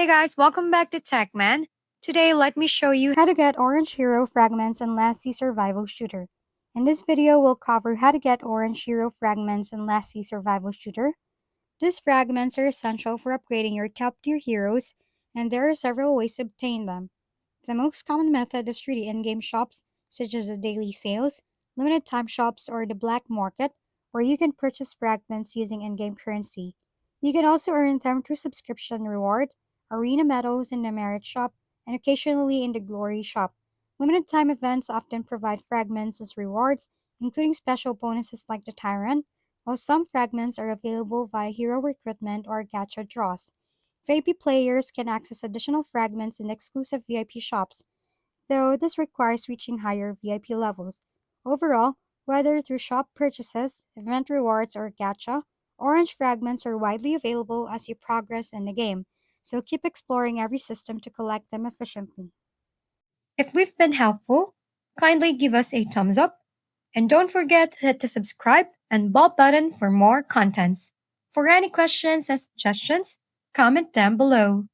Hey guys, welcome back to TechMan. Today, let me show you how to get Orange Hero Fragments in Lassie Survival Shooter. In this video, we'll cover how to get Orange Hero Fragments in Lassie Survival Shooter. These fragments are essential for upgrading your top-tier heroes, and there are several ways to obtain them. The most common method is through the in-game shops, such as the daily sales, limited time shops, or the black market, where you can purchase fragments using in-game currency. You can also earn them through subscription rewards, arena medals in the merit shop, and occasionally in the glory shop. Limited time events often provide fragments as rewards, including special bonuses like the Tyrant, while some fragments are available via hero recruitment or gacha draws. VIP players can access additional fragments in exclusive VIP shops, though this requires reaching higher VIP levels. Overall, whether through shop purchases, event rewards, or gacha, orange fragments are widely available as you progress in the game, so keep exploring every system to collect them efficiently. If we've been helpful, kindly give us a thumbs up, and don't forget to hit the subscribe and bell button for more contents. For any questions and suggestions, comment down below.